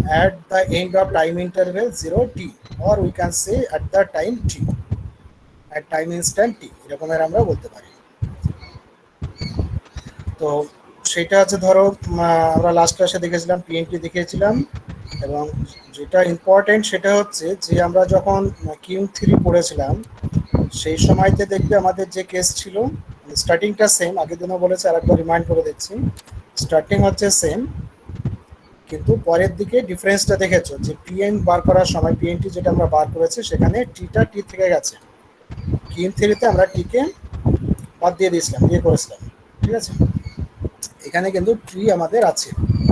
at the end of time interval 0 t, or we can say at the time t, at time instant t, এরকমের আমরা বলতে পারি। তো সেটা হচ্ছে ধরো আমরা লাস্ট ক্লাসে দেখেছিলাম পিএনটি দেখিয়েছিলাম, এবং যেটা ইম্পর্টেন্ট সেটা হচ্ছে যে আমরা যখন কিউ থ্রি পড়েছিলাম সেই সময়তে দেখবে আমাদের যে কেস ছিল, স্টার্টিংটা সেম, আগের দিনও বলেছে, আরেকবার রিমাইন্ড করে দিচ্ছি। স্টার্টিং হচ্ছে সেম, কিন্তু পরের দিকে ডিফারেন্সটা দেখেছো যে পিএন বার করার সময় পিএনটি যেটা আমরা বার করেছি সেখানে টিটা টি থেকে গেছে, কিউ থ্রিতে আমরা টিকে বাদ দিয়ে দিয়েছিলাম, দিয়ে করেছিলাম, ঠিক আছে। এখানে কিন্তু টি আমাদের আছে,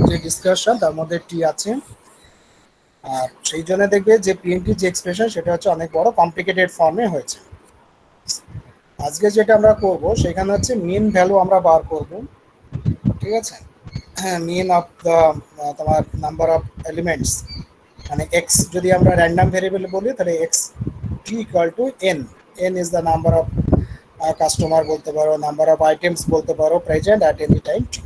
যে ডিসকাশন তার মধ্যে টি আছে, আর সেই জন্য দেখবে যে পিএনটি যে এক্সপ্রেশন সেটা হচ্ছে অনেক বড় কমপ্লিকেটেড ফর্মে হয়েছে। আজকে যেটা আমরা করব সেখানে হচ্ছে মিন ভ্যালু আমরা বার করব, ঠিক আছে। হ্যাঁ, মিন অফ দ্য তোমার নাম্বার অফ এলিমেন্টস, মানে এক্স যদি আমরা র্যান্ডাম ভেরিয়েবল বলি তাহলে x T equal two N, N is the number of customer বলতে পারো, নাম্বার অফ আইটেমস বলতে পারো প্রেজেন্ট অ্যাট এনি টাইম টি।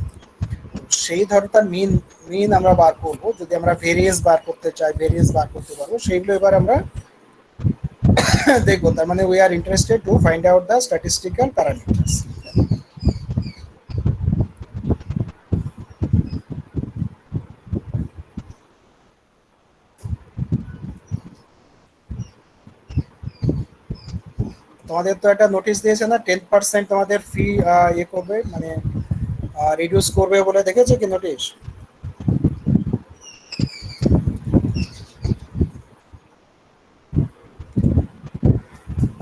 সেই ধরনের মিন মিন আমরা বার করব, যদি আমরা ভেরিয়েন্স বার করতে চাই ভেরিয়েন্স বার করতে পারবো, সেইগুলো এবার আমরা দেখবো। তার মানে we are interested to find out the statistical parameters. তোমাদের তো একটা নোটিশ দিয়েছে না, 10% তোমাদের ফি ইয়ে করবে, মানে রিডিউস করবে বলে, দেখেছো কি নোটিশ?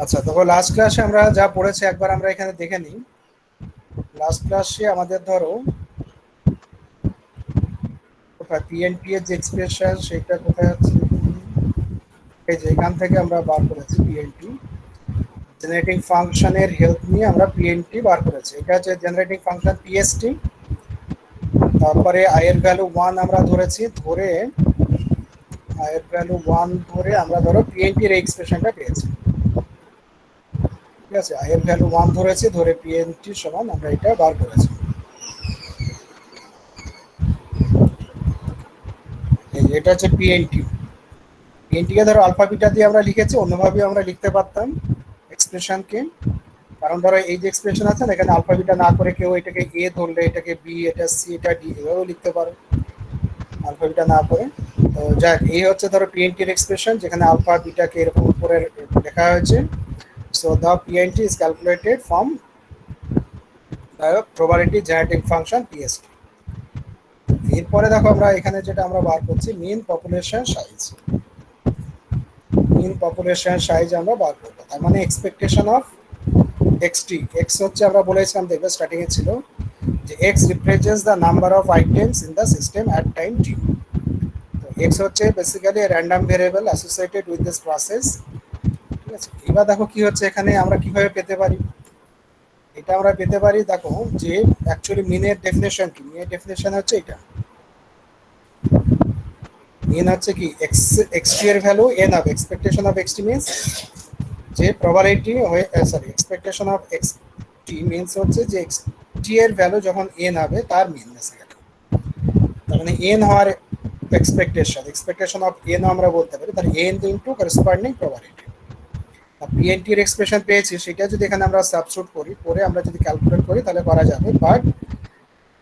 আচ্ছা, তবে লাস্ট ক্লাসে আমরা যা পড়েছি একবার আমরা এখানে দেখে নিই। লাস্ট ক্লাসে আমাদের ধরো পিএনপি এর যে এক্সপ্রেশন সেটা কোথায় আছে, এই যে এখান থেকে আমরা বার করেছি পিএনপি, জেনারেটিং ফাংশনের হেল্প নিয়ে আমরা পিএনটি বার করেছি। এটা হচ্ছে জেনারেটিং ফাংশন পিএসটি, তারপরে আই এর ভ্যালু 1 আমরা ধরেছি, ধরে আই এর ভ্যালু 1 ধরে আমরা ধরো পিএনটি এর এক্সপ্রেশনটা পেয়েছি, ঠিক আছে। আই এর ভ্যালু 1 ধরেছি, ধরে পিএনটি সমান আমরা এটা বার করেছি। এটা হচ্ছে পিএনটি। পিএনটিকে ধরো আলফা বিটা দিয়ে আমরা লিখেছি, অন্যভাবে আমরা লিখতে পারতাম এক্সপ্রেশনকে, কারণ ধরো এই যে এক্সপ্রেশন আছে না, এখানে আলফা বিটা না করে কেউ এটাকে এ ধরলে এটাকে বি, এটা সি, এটা ডি, এভাবেও লিখতে পারো আলফা বিটা না করে। তো যাক, এই হচ্ছে ধরো পিএনটির এক্সপ্রেশন, যেখানে আলফা বিটাকে এরকম উপরে লেখা হয়েছে। So the PNT is calculated from the probability generating function PST. এরপরে দেখো আমরা এখানে যেটা আমরা বার করছি mean population size, mean population size আমরা বার করবো। তার মানে এক্সপেকটেশন অফ এক্সটি, এক্স হচ্ছে আমরা বলেছিলাম দেখবে স্টার্টিং এ ছিল যে X represents the number of items in the system at time T. তো এক্স হচ্ছে basically random variable associated with this process, ঠিক আছে। এবার দেখো কি হচ্ছে এখানে, আমরা কিভাবে পেতে পারি এটা, আমরা পেতে পারি দেখো যে অ্যাকচুয়ালি মিনের ডেফিনেশন কি, মিনের ডেফিনেশন হচ্ছে এটা, মিন হচ্ছে কি এক্স, এক্সটি এর ভ্যালু এন হবে, এক্সপেকটেশন অফ এক্সটি মিন্স যে probability sorry expectation of x T means হচ্ছে যে এক্স টি এর ভ্যালু যখন এন হবে তার মিন বেসিক্যালি। তার মানে এন হওয়ার এক্সপেকটেশন, এক্সপেকটেশন অফ এন আমরা বলতে পারি, তার এন ইনটু করেসপন্ডিং প্রবাবিলিটি। পিএনটি এর এক্সপ্রেশন পেয়েছি, সেটা যদি এখানে আমরা সাবস্টিটিউট করি, করে আমরা যদি ক্যালকুলেট করি তাহলে করা যাবে, but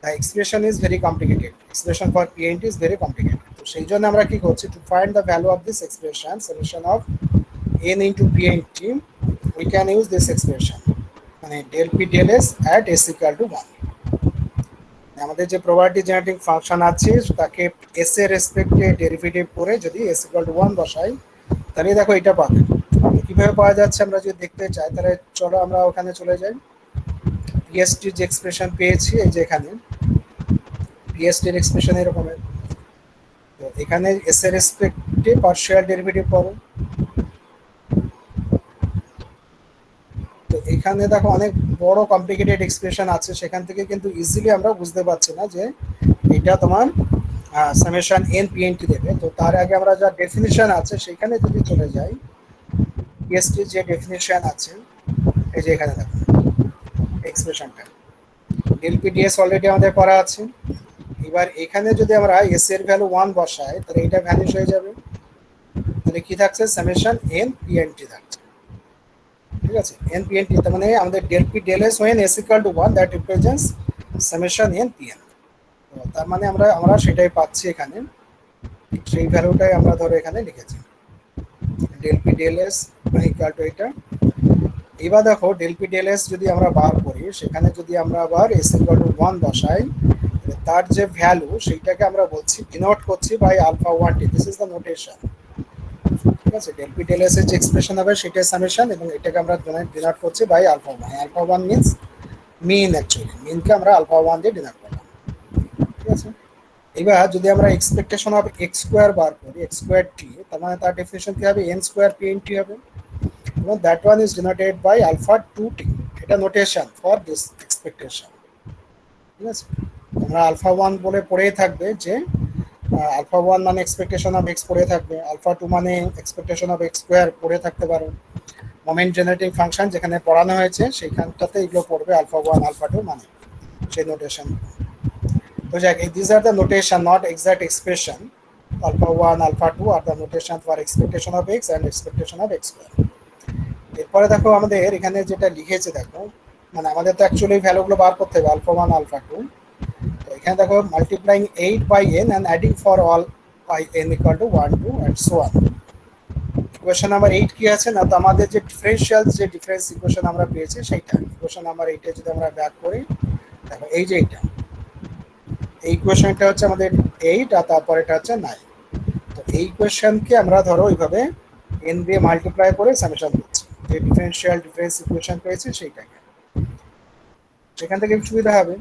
the expression is very complicated, expression for PNT is very complicated. তো সেই জন্য আমরা কি করছি, to find the value of this expression solution of n into pnt, we can use this expression, মানে del p del s at s equal to 1। আমাদের যে probability generating function আছে তাকে s এর রেসপেক্টে ডেরিভেটিভ করে যদি s equal to 1 বসাই তাহলে দেখো এটা পাবে। কিভাবে পাওয়া যাচ্ছে আমরা যদি দেখতে চাই তাহলে চলো আমরা ওখানে চলে যাই। pst যে এক্সপ্রেশন পেয়েছি এই যে এখানে pst এর এক্সপ্রেশন এরকম, তো এখানে s এর রেসপেক্টে পার্শিয়াল ডেরিভেটিভ পাবো। তো এখানে দেখো অনেক বড় কমপ্লিকেটেড এক্সপ্রেশন আছে, সেখান থেকে কিন্তু ইজিলি আমরা বুঝতে পারছি না যে এটা তোমার সামেশন এন পিএনটি দেবে। তো তার আগে আমরা যা ডেফিনিশন আছে সেখানে যদি চলে যাই, পিএসটি যে ডেফিনিশন আছে এই যে এখানে দেখো এক্সপ্রেশনটা ডেল পিডিএস অলরেডি আমাদের করা আছে, এবার এখানে যদি আমরা এস এর ভ্যালু 1 বসাই তাহলে এটা ভ্যানিশ হয়ে যাবে, তাহলে কি থাকছে সামেশন এন পিএনটি থাকছে। ঠিক আছে, এন পিএনটি তার মানে আমাদের del p del s when s equal to 1 that represents summation n p n. তার মানে আমরা আমরা সেটাই পাচ্ছি এখানে, সেই ভ্যালুটাই আমরা ধরো এখানে লিখেছি del p del s equal to এটা। এবার দেখো ডেল পি ডেল এস যদি আমরা বার করি সেখানে যদি আমরা আবার এস ইকুয়াল টু 1 বসাই তার যে ভ্যালু সেইটাকে আমরা বলছি ডিনোট করছি by alpha 1 t, this is the notation. ঠিক আছে, ডেল পি ডেল এস এর যে এক্সপ্রেশন হবে সেটাই সামেশন এবং এটাকে আমরা ডিনোট করছি by alpha 1। Alpha 1 means mean, actually মিনকে আমরা আলফা 1 দিয়ে ডিনোট করলাম। ঠিক আছে, এবার যদি আমরা এক্সপেকটেশন অফ এক্স স্কোয়ার বার করি এক্স স্কোয়ার টি, তার মানে তার ডেফিনেশন কি হবে n square p n t হবে এবং that one is denoted by alpha 2 t. এটা নোটেশন ফর দিস এক্সপেকটেশন। ঠিক আছে, আমরা আলফা 1 বলে পড়েই থাকবে যে আলফা 1 মানে এক্সপেকটেশন অফ এক্স পড়ে থাকবে, আলফা 2 মানে এক্সপেকটেশন অফ এক্স স্কোয়ার পড়ে থাকতে পারে। মোমেন্ট জেনারেটিং ফাংশন যেখানে পড়ানো হয়েছে সেইখানটাতে এগুলো পড়বে আলফা 1 আলফা 2 মানে সেই নোটেশন। তো যাক, these are the notation, not exact expression. Alpha 1, alpha 2 are the notation for expectation of x and expectation of x square. এরপরে দেখো আমাদের এখানে যেটা লিখেছে দেখো, মানে আমাদের তো অ্যাকচুয়ালি ভ্যালুগুলো বার করতে হবে আলফা 1 আলফা 2। তো এখানে দেখো multiplying 8 by n and adding for all by n equal to 1 2 and so on। Equation number 8 কি আছে না, তো আমাদের যে ডিফারেনশিয়াল যে ডিফারেন্স ইকুয়েশন আমরা পেয়েছি সেইটা ইকুয়েশন নাম্বার 8 এ যদি আমরা ব্যাক করি দেখো এই যে এইটা, এই ইকুয়েশনটা হচ্ছে আমাদের 8 আর তারপর এটা হচ্ছে 9। তো এই ইকুয়েশনকে আমরা ধরো এইভাবে n দিয়ে মাল্টিপ্লাই করে সামেশন করছি, যে ডিফারেনশিয়াল ডিফারেন্স ইকুয়েশন পেয়েছি সেইটাকে। সেখান থেকে সুবিধা হবে,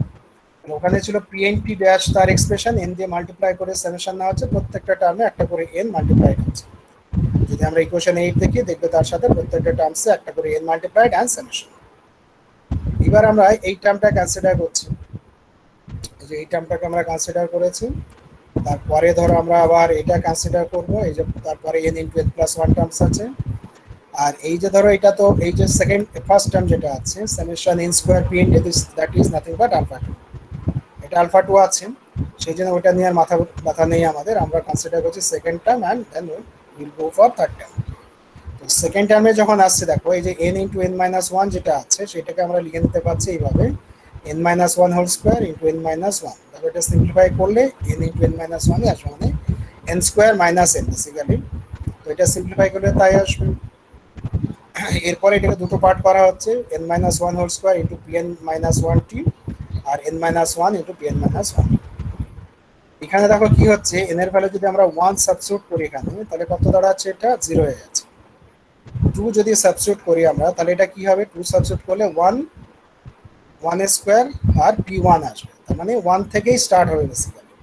ওখানে ছিল পিএনটি ড্যাশ তার এক্সপ্রেশন n দিয়ে মাল্টিপ্লাই করে সামেশন নেওয়া হচ্ছে, প্রত্যেকটা টার্মে একটা করে n মাল্টিপ্লাই হচ্ছে। যদি আমরা ইকুয়েশন 8 দেখি দেখবে তার সাথে প্রত্যেকটা টার্মসে একটা করে n মাল্টিপ্লাইড এন্ড সামেশন। এবার আমরা এই টার্মটা কনসিডার করছি, যে এই টার্মটাকে আমরা কনসিডার করেছি। তারপরে ধরো আমরা আবার এটা কনসিডার করব, এই যে তারপরে n into n plus 1 terms আছে। আর এই যে ধরো এটা তো এই যে সেকেন্ড ফার্স্ট টার্ম যেটা আছে summation n square p n that is nothing but alpha 2, এটা আলফা 2 আছে, সেই জন্য ওটা নিয়ে আর মাথা নেই আমাদের, আমরা কনসিডার করছি second term and then will go for third term. তো সেকেন্ড টার্মে যখন আসছে দেখো এই যে n ইনটু n মাইনাস 1 যেটা আছে সেটাকে আমরা লিখে নিতে পারছি এইভাবে n minus 1 whole square into n minus 1। তারপর এটা সিম্পলিফাই করলে n ইনটু n মাইনাস 1 এ আসবে মানে n square minus n basically. তো এটা সিম্পলিফাই করলে তাই আসবে। এরপরে এটাকে দুটো পার্ট করা হচ্ছে n minus 1 whole square into pn minus 1 t আর n minus 1 into pn minus 1। এখানে দেখো কি হচ্ছে n এর ভ্যালু যদি আমরা 1 সাবস্টিটিউট করি এখানে তাহলে কত দাঁড়াচ্ছে, এটা 0 হয়ে যাচ্ছে। 2 যদি সাবস্টিটিউট করি আমরা তাহলে এটা কি হবে, 2 সাবস্টিটিউট করলে 1 স্কয়ার আর p1 আসবে, তার মানে 1 থেকেই স্টার্ট হবে বেসিক্যালি,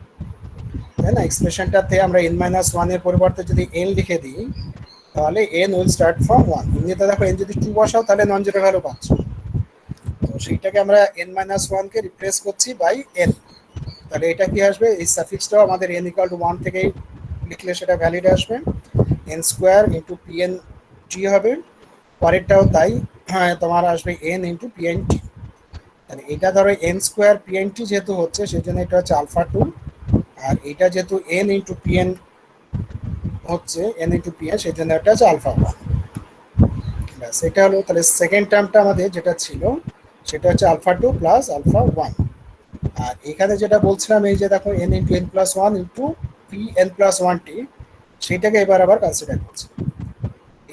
তাই না। এক্সপ্রেশনটাতে আমরা n মাইনাস 1 এর পরিবর্তে যদি n লিখে দিই তাহলে n উইল স্টার্ট ফ্রম 1। এমনিতে দেখো n যদি 2 বসাও তাহলে নন জিরো ভ্যালু পাচ্ছ, তো সেইটাকে আমরা n মাইনাস 1 কে রিপ্লেস করছি বাই n। তাহলে এটা কি আসবে, এই সাফিক্সটাও আমাদের n ইকুয়াল টু 1 থেকেই লিখলে সেটা ভ্যালিড আসবে, n square into pn t হবে। পরেরটাও তাই, হ্যাঁ তোমার আসবে n ইনটু pn t। তাহলে এটা ধরো n স্কয়ার pn t যেহেতু হচ্ছে সেই জন্য এটা হচ্ছে আলফা 2, আর এটা যেহেতু n ইনটু pn হচ্ছে n ইনটু pn সেই জন্য এটা হচ্ছে আলফা 1। ব্যাস এটা হলো। তাহলে সেকেন্ড টার্মটা আমাদের যেটা ছিল সেটা হচ্ছে আলফা 2 প্লাস আলফা 1। আর এখানে যেটা বলছিলাম এই যে দেখো n into n plus 1 into pn plus 1 t, সেইটাকে এবার আবার কনসিডার করছি।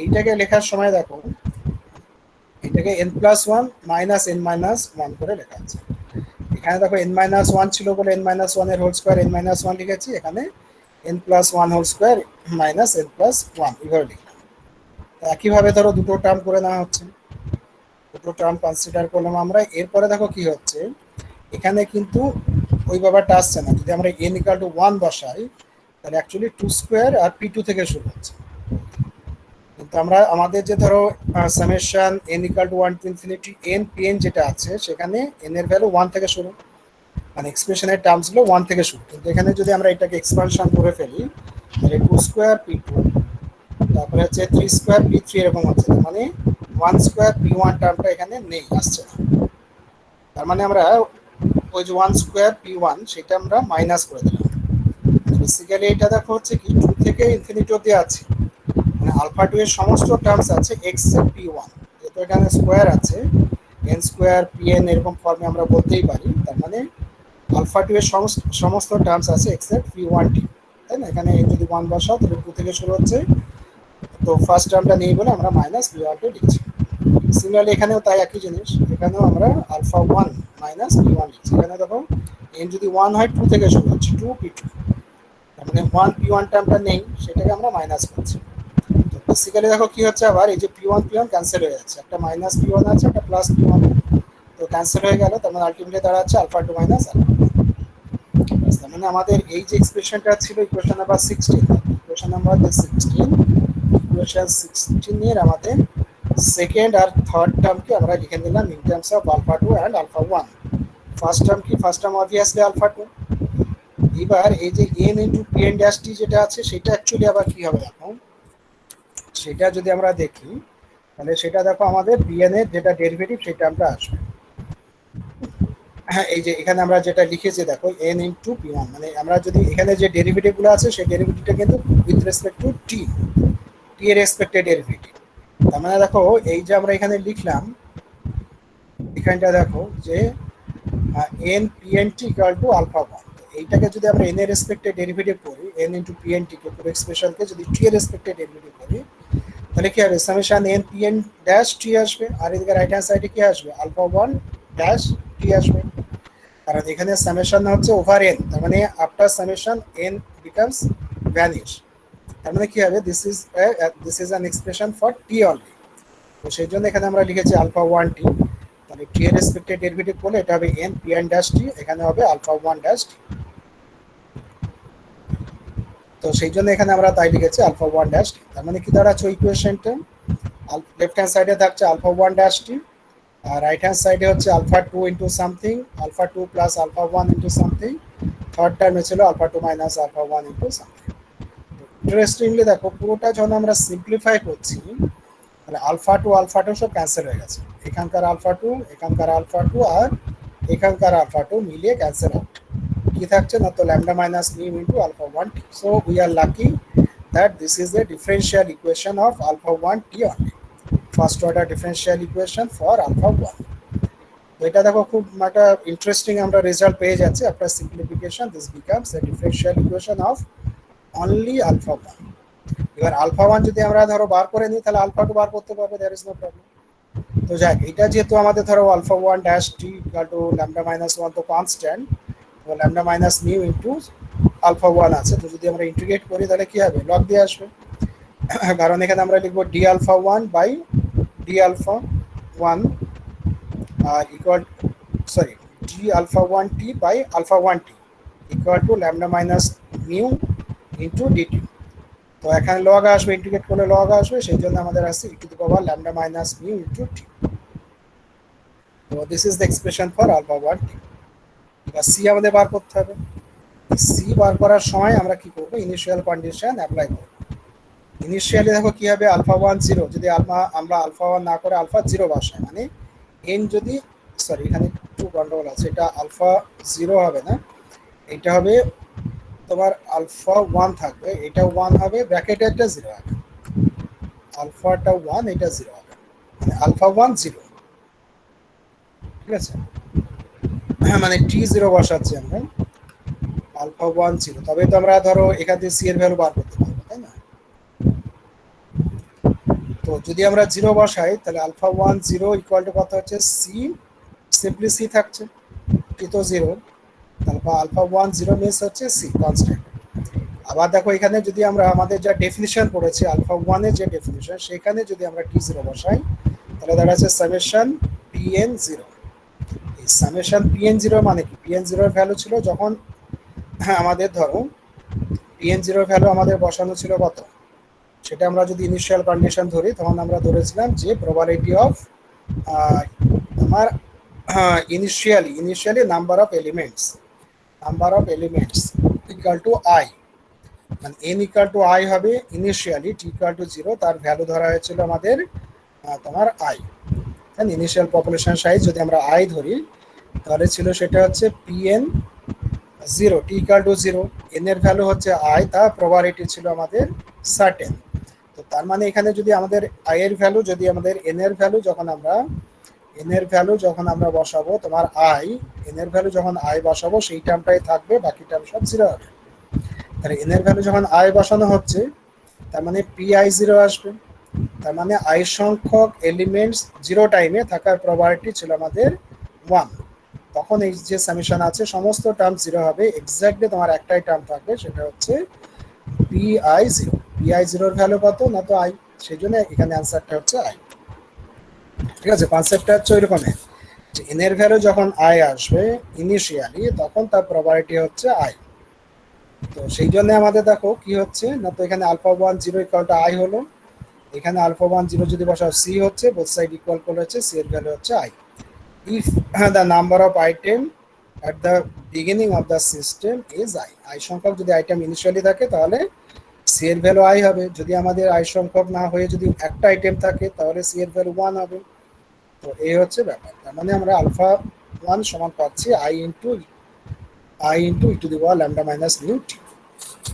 এইটাকে লেখার সময় দেখো এটাকে n plus 1 minus n minus 1 করে লেখা আছে। এখানে দেখো n মাইনাস 1 ছিল বলে n মাইনাস 1 এর হোল স্কয়ার n মাইনাস 1 লিখেছি, এখানে n plus 1 whole square minus n plus 1 এভাবে লিখলাম। একইভাবে ধরো দুটো টার্ম করে নেওয়া হচ্ছে, দুটো টার্ম কনসিডার করলাম আমরা। এরপরে দেখো কি হচ্ছে, এখানে কিন্তু ওই ব্যাপারটা আসছে না, যদি আমরা n ইকুয়াল টু 1 বসাই তাহলে অ্যাকচুয়ালি 2 স্কয়ার আর p2 থেকে শুরু হচ্ছে। কিন্তু আমরা আমাদের যে ধরো summation n equal to 1 to infinity n pn যেটা আছে সেখানে n এর ভ্যালু 1 থেকে শুরু, মানে এক্সপ্রেশনের টার্মস গুলো 1 থেকে শুরু। কিন্তু এখানে যদি আমরা এটাকে এক্সপানশন করে ফেলি তাহলে 2 স্কয়ার p2 তারপরে হচ্ছে 3 স্কয়ার p3 এরকম হচ্ছে, মানে 1 স্কয়ার p1 টার্মটা এখানে নেই, আসছে না। তার মানে আমরা ওই যে 1 স্কোয়ার p1 সেটা আমরা মাইনাস করে দিলাম। বেসিক্যালি এটা দেখো হচ্ছে কি 2 থেকে ইনফিনিটি অবধি আছে, মানে আলফা 2 এর সমস্ত টার্মস আছে এক্সেপ্ট p1, যেহেতু এখানে স্কোয়ার আছে n স্কোয়ার pn এরকম ফর্মে আমরা বলতেই পারি, তার মানে আলফা 2 এর সমস্ত টার্মস আছে এক্সেপ্ট p1t, তাই না? এখানে যদি 1 বসাও তাহলে 2 থেকে শুরু হচ্ছে, তো ফার্স্ট টার্মটা নেই বলে আমরা মাইনাস p1t লিখছি। সিমিলারলি এখানেও তাই একই জিনিস, এখানেও আমরা আলফা 1 মাইনাস p1 লিখছি। এখানে দেখো n যদি 1 হয় 2 থেকে শুরু হচ্ছে 2p2, তার মানে 1 p1 টার্মটা নেই, সেটাকে আমরা মাইনাস করছি। তো বেসিক্যালি দেখো কি হচ্ছে, আবার এই যে p1 p1 ক্যান্সেল হয়ে যাচ্ছে, একটা মাইনাস p1 আছে একটা প্লাস p1, তো ক্যান্সেল হয়ে গেল, তার মানে আলটিমেটলি দাঁড়াচ্ছে আলফা 2 মাইনাস আলফা। তার মানে আমাদের এই যে এক্সপ্রেশনটা ছিল equation number 16, equation number 16, equation 16 এর আমাদের সেকেন্ড আর থার্ড টার্মকে আমরা লিখে নিলাম in terms of alpha 2 and alpha 1। First term কি, ফার্স্ট টার্ম অবভিয়াসলি আলফা 2। এবার এই যে n into pn dash t যেটা আছে সেটা অ্যাকচুয়ালি আবার কি হবে এখন, সেটা যদি আমরা দেখি তাহলে সেটা দেখো আমাদের pn এর যেটা ডেরিভেটিভ সেটা আমরা আসবে। হ্যাঁ, এই যে এখানে আমরা যেটা লিখেছি দেখো n ইনটু p1, মানে আমরা যদি এখানে যে ডেরিভেটিভ গুলো আছে সেই ডেরিভেটিভটা কিন্তু উইথ রেসপেক্ট টু টি এর রেসপেক্টেড ডেরিভেটিভ। তার মানে দেখো এই যে আমরা এখানে লিখলাম, এখানটা দেখো যে n pnt equal to alpha 1, এইটাকে যদি আমরা n এর রেসপেক্টে ডেরিভেটিভ করি, n ইনটু pnt কে পুরো এক্সপ্রেশনকে যদি t এর রেসপেক্টে ডেরিভেটিভ করি তাহলে কি হবে, summation n pn dash t আসবে, আর এদিকে রাইট হ্যান্ড সাইডে কি আসবে, আলফা 1 ড্যাশ t আসবে। কারণ এখানে সামেশন হচ্ছে ওভার n, তার মানে after summation n becomes vanish, তার মানে কি হবে, this is an expression for t only. তো সেই জন্য এখানে আমরা লিখেছি আলফা 1 t, তাহলে t এর রেসপেক্টে ডেরিভেটিভ করলে এটা হবে n pn ড্যাশ t, এখানে হবে আলফা 1 ড্যাশ t। তো সেই জন্য এখানে আমরা তাই লিখেছি আলফা 1 ড্যাশ t। তার মানে কি দাঁড়াচ্ছে ইকুয়েশনটা, লেফট হ্যান্ড সাইডে থাকছে আলফা 1 ড্যাশ t, আর রাইট হ্যান্ড সাইডে হচ্ছে alpha 2 into something, alpha 2 plus alpha 1 into something, third term ছিল alpha 2 minus alpha 1 into something. Interestingly দেখো পুরোটা যখন আমরা সিম্পলিফাই করছি তাহলে আলফা 2 সব ক্যান্সেল হয়ে গেছে, এখানকার আলফা 2 এখানকার আলফা 2 আর এখানকার আলফা 2 মিলিয়ে ক্যান্সেল আউট, কি থাকছে না, তো lambda minus mu into alpha 1 t। So we are lucky that this is the differential equation of alpha 1 t only, first order differential equation for alpha 1। তো এটা দেখো খুব একটা ইন্টারেস্টিং আমরা রেজাল্ট পেয়ে যাচ্ছি, after simplification this becomes a differential equation of only alpha 1। এবার alpha 1 যদি আমরা ধরো বার করে নিই তাহলে আলফা 2 বার করতে পারবে, দেয়ার ইজ নো প্রবলেম। তো যাক, এটা যেহেতু আমাদের ধরো alpha 1 dash t equal to lambda minus 1 তো কনস্ট্যান্ট, তো lambda minus mu into alpha 1 আছে, তো যদি আমরা ইন্টিগ্রেট করি তাহলে কি হবে, লগ দিয়ে আসবে। কারণ এখানে আমরা লিখবো d alpha 1 by d alpha 1 আর equal, sorry, d alpha 1 t by alpha 1 t equal to lambda minus mu into dt. তো এখানে লগ আসবে, ইন্টিগ্রেট করলে লগ আসবে, সেই জন্য আমাদের আসছে e to the power lambda minus mu into T. তো this is the expression for alpha 1 T. এবার সি আমাদের বার করতে হবে। সি বার করার সময় আমরা কি করব, ইনিশিয়াল কন্ডিশন অ্যাপ্লাই করব। ইনিশিয়ালি দেখো কি হবে, আলফা 1 0, যদি আমরা আলফা 1 না করে আলফা 0 বসাই, মানে এন যদি, সরি এখানে একটু গন্ডগোল আছে, এটা আলফা 0 হবে না, এটা হবে তোমার আলফা 1 থাকবে, এটা 1 হবে, ব্র্যাকেটে একটা 0 হবে, আলফাটা 1 এটা 0 হবে, মানে আলফা 1 0, ঠিক আছে? মানে টি 0 বসাচ্ছি আমরা, আলফা 1 0, তবে তো আমরা ধরো এখান থেকে সি এর ভ্যালু বার করতে পারবো, তাই না? তো যদি আমরা 0 বসাই তাহলে আলফা 1 0 ইকুয়াল টু কত হচ্ছে, সি, সিম্পলি সি থাকছে, টি তো 0, তাহলে আলফা 1 0 মিনস হচ্ছে সি কনস্ট্যান্ট। আবার দেখো এখানে যদি আমরা আমাদের যা ডেফিনিশন পড়েছি আলফা 1 এর যে ডেফিনিশন, সেখানে যদি আমরা টি 0 বসাই তাহলে দাঁড়াচ্ছে সামেশন পিএন 0। এই সামেশন পিএন 0 মানে কি, পিএন 0 এর ভ্যালু ছিল যখন আমাদের ধরো পিএন 0 এর ভ্যালু আমাদের বসানো ছিল কত, সেটা আমরা যদি ইনিশিয়াল কন্ডিশন ধরি তখন আমরা ধরেছিলাম যে প্রবাবিলিটি অফ আমার initially number of elements equal to I, মানে n ইকুয়াল টু আই হবে ইনিশিয়ালি, টি ইকুয়াল টু 0, তার ভ্যালু ধরা হয়েছিল আমাদের তোমার আই, ইনিশিয়াল পপুলেশন সাইজ যদি আমরা আই ধরি তাহলে ছিল সেটা হচ্ছে pn 0 t equal to 0, n এর ভ্যালু হচ্ছে I, তার প্রবাবিলিটি ছিল আমাদের সার্টেন। তো তার মানে এখানে যদি আমাদের i এর ভ্যালু, যদি আমাদের n এর ভ্যালু যখন আমরা বসাবো তোমার n এর ভ্যালু যখন i বসাবো সেই টার্মটাই থাকবে, বাকি টার্ম সব 0 হবে। তাহলে n এর ভ্যালু যখন i বসানো হচ্ছে তার মানে pi0 আসবে। তার মানে i সংখ্যক এলিমেন্টস 0 টাইমে থাকার প্রবাবিলিটি ছিল আমাদের 1। তখন এই যে সামেশন আছে সমস্ত টার্ম 0 হবে, এক্স্যাক্টলি তোমার একটাই টার্ম থাকবে, সেটা হচ্ছে pi0। pi0 এর ভ্যালু কত না তো i, সেই জন্য এখানে অ্যান্সারটা হচ্ছে i। ঠিক আছে, কনসেপ্টটা হচ্ছে ওইরকমের যে n এর ভ্যালু যখন i আসবে ইনিশিয়ালি তখন তার প্রবাবিলিটি হচ্ছে i। তো সেই জন্য আমাদের দেখো কি হচ্ছে না, তো এখানে α1 0 ইকুয়াল টু i হলো, এখানে α1 0 যদি বসাও c হচ্ছে, বোথ সাইড ইকুয়াল করে হচ্ছে c এর ভ্যালু হচ্ছে i। if the number of item at the beginning of the system is i সংখ্যক যদি আইটেম ইনিশিয়ালি থাকে তাহলে c এর ভ্যালু i হবে। যদি আমাদের i সংখ্যক না হয়ে যদি একটা আইটেম থাকে তাহলে c এর ভ্যালু 1 হবে। তো এই হচ্ছে ব্যাপার। তার মানে আমরা α1 সমান পাচ্ছি i into e to the power lambda minus mu T.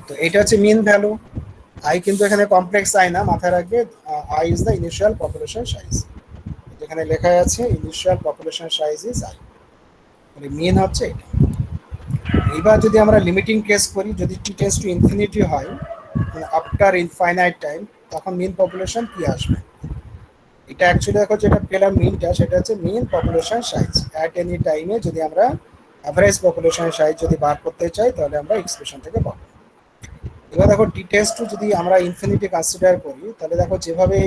তো এটা হচ্ছে মিন ভ্যালু। i কিন্তু এখানে কমপ্লেক্স i না, মাথায় রাখবে i is the initial population size, যেখানে লেখা আছে initial population size is i, মানে মিন হচ্ছে এটা। এবার যদি আমরা লিমিটিং কেস করি, যদি টি টেন্ডস টু ইনফিনিটি হয় মানে আফটার ইনফাইনাইট টাইম, তখন মিন পপুলেশন কি আসবে? এটা অ্যাকচুয়ালি দেখো যেটা পেলাম মিনটা, সেটা হচ্ছে মিন পপুলেশন সাইজ অ্যাট এনি টাইমে। যদি আমরা অ্যাভারেজ পপুলেশন সাইজ যদি বার করতে চাই তাহলে আমরা এক্সপ্রেশন থেকে পাবো। এবার দেখো টি টেন্ডস টু যদি আমরা ইনফিনিটি কনসিডার করি তাহলে দেখো যেভাবে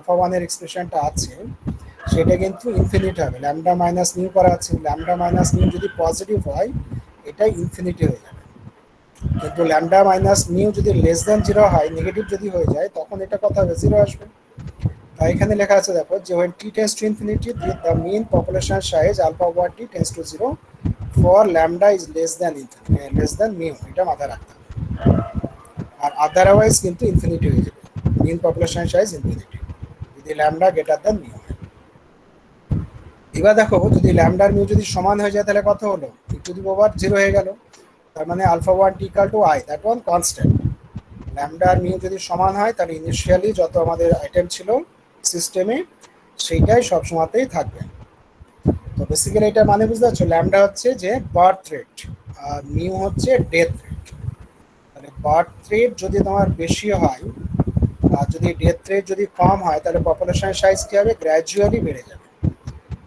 α1 এর এক্সপ্রেশনটা আছে সেটা কিন্তু ইনফিনিট হবে, ল্যামডা মাইনাস মিউ করা আছে, ল্যামডা মাইনাস মিউ যদি পজিটিভ হয় এটা ইনফিনিটি হয়ে যাবে। কিন্তু ল্যামডা মাইনাস মিউ যদি লেস দেন 0 হয়, নেগেটিভ যদি হয়ে যায়, তখন এটা কত হবে? 0 আসবে। তাই এখানে লেখা আছে দেখো যে when t tends to infinity the mean population size α1 t tends to 0 for lambda is less than mu, এটা মাথায় রাখতে হবে। আর আদারওয়াইজ কিন্তু ইনফিনিটি হয়ে যাবে, মিন পপুলেশন সাইজ ইনফিনিটি যদি ল্যামডা গ্রেটার দেন মিউ হয়। এবার দেখো যদি ল্যামডার মিউ যদি সমান হয়ে যায় তাহলে কত হলো? e টু দি পাওয়ার 0 হয়ে গেল। তার মানে α1 t equal to i, that one constant. ল্যামডার মিউ যদি সমান হয় তাহলে ইনিশিয়ালি যত আমাদের আইটেম ছিল সিস্টেমে সেইটাই সবসময়তেই থাকবে। তো বেসিক্যালি এটা মানে বুঝতে পারছো, ল্যামডা হচ্ছে যে বার্থ রেট আর মিউ হচ্ছে ডেথ রেট। তাহলে বার্থ রেট যদি তোমার বেশি হয় আর যদি ডেথ রেট যদি কম হয় তাহলে পপুলেশন সাইজ কি হবে? গ্র্যাজুয়ালি বেড়ে যাবে।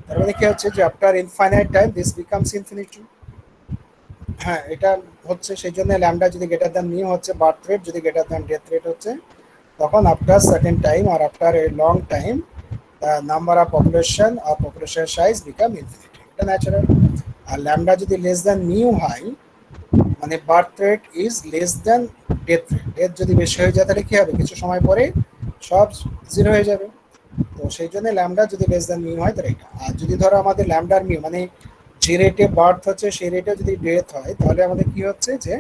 তার মানে কি হচ্ছে যে after infinite time this becomes infinity. হ্যাঁ, এটা হচ্ছে সেই জন্য ল্যামডা যদি গ্রেটার দ্যান মিউ হচ্ছে বার্থ রেট, যদি গ্রেটার দ্যান ডেথ রেট হচ্ছে তখন আফটার সার্টেন টাইম আর after a long time number of population আর পপুলেশন সাইজ বিকাম ইনফিনিটি, এটা ন্যাচারাল। আর ল্যামডা যদি লেস দ্যান মিউ হয় মানে birth rate is less than death rate, death যদি বেশি হয়ে যায় তাহলে কি হবে? কিছু সময় পরে সব 0 হয়ে যাবে। তো সেই জন্য ল্যামডা যদি লেস দ্যান মিউ হয় তাহলে এটা। আর যদি ধরো আমাদের ল্যামডার মিউ মানে যে রেটে বার্থ হচ্ছে সেই রেটে যদি ডেথ হয় তাহলে আমাদের কি হচ্ছে যে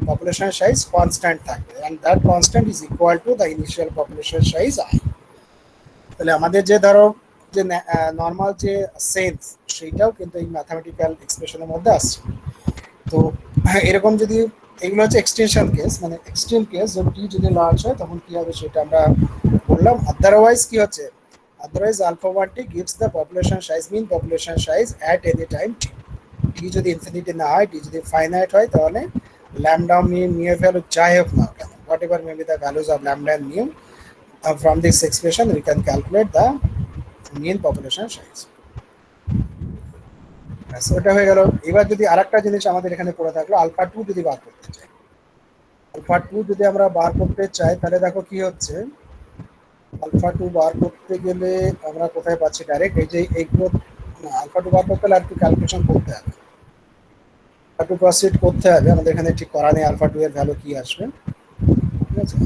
পপুলেশন সাইজ কনস্ট্যান্ট থাকবে, and that constant is equal to the initial population size I. তাহলে আমাদের যে ধরো যে নর্মাল যে সেন্স সেইটাও কিন্তু এই ম্যাথামেটিক্যাল এক্সপ্রেশনের মধ্যে আসছে। তো এরকম যদি এগুলো হচ্ছে এক্সটেনশন কেস, মানে এক্সট্রিম কেস, যদি টি যদি লার্জ হয় তখন কি হবে সেটা আমরা বললাম। আদারওয়াইজ কি হচ্ছে? Otherwise α1 T gives the population size, mean population size at any time T. T যদি ইনফিনিটি না হয়, টি যদি ফাইনাইট হয় তাহলে ল্যামডা মিউ এর ভ্যালু যাই হোক না কেন, whatever may be the values of lambda and mu, from this expression we can calculate the mean population size. ব্যাস, ওটা হয়ে গেল। এবার যদি আরেকটা জিনিস আমাদের এখানে পড়ে থাকলো, α2 যদি বার করতে চাই, α2 যদি আমরা বার করতে চাই তাহলে দেখো কি হচ্ছে, α2 বার করতে গেলে আমরা কোথায় পাচ্ছি? ডাইরেক্ট এই যে এইগুলো α2 বার করতে হলে আর একটু ক্যালকুলেশন করতে হবে, α2 প্রসিড করতে হবে আমাদের এখানে, ঠিক করা নেই α2 এর ভ্যালু কি আসবে। ঠিক আছে,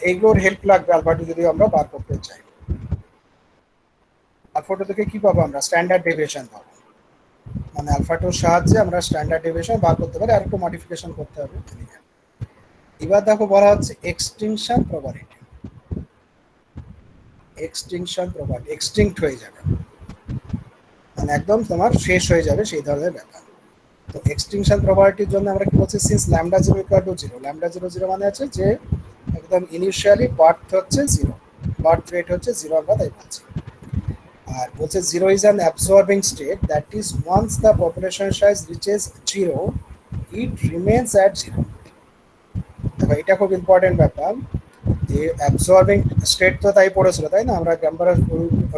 এইগুলোর হেল্প লাগবে α2 যদি আমরা বার করতে চাই। α2 থেকে কি পাবো? আমরা স্ট্যান্ডার্ড ডেভিয়েশন পাবো, মানে α2 সাহায্যে আমরা স্ট্যান্ডার্ড ডেভিয়েশন বার করতে পারি, আর একটু মডিফিকেশন করতে হবে। এবার দেখো বলা হচ্ছে extinction probability. Extinction probability, extinct হয়ে যাবে। মানে একদম তোমার শেষ হয়ে যাবে সেই ধরনের ব্যাপার। তো এক্সটিংশন প্রপার্টির জন্য আমরা কি বলছি, since lambda zero equal to zero, lambda zero zero মানে আছে যে একদম ইনিশিয়ালি বার্থ হচ্ছে জিরো, বার্থ রেট হচ্ছে জিরো, আমরা তাই বলছি। আর বলছে zero is an absorbing state that is once the population size reaches zero it remains at zero. দেখো এটা খুব ইম্পর্টেন্ট ব্যাপার, যে অ্যাবজর্বিং স্টেট তো তাই পড়েছিল তাই না, আমরা গ্রামার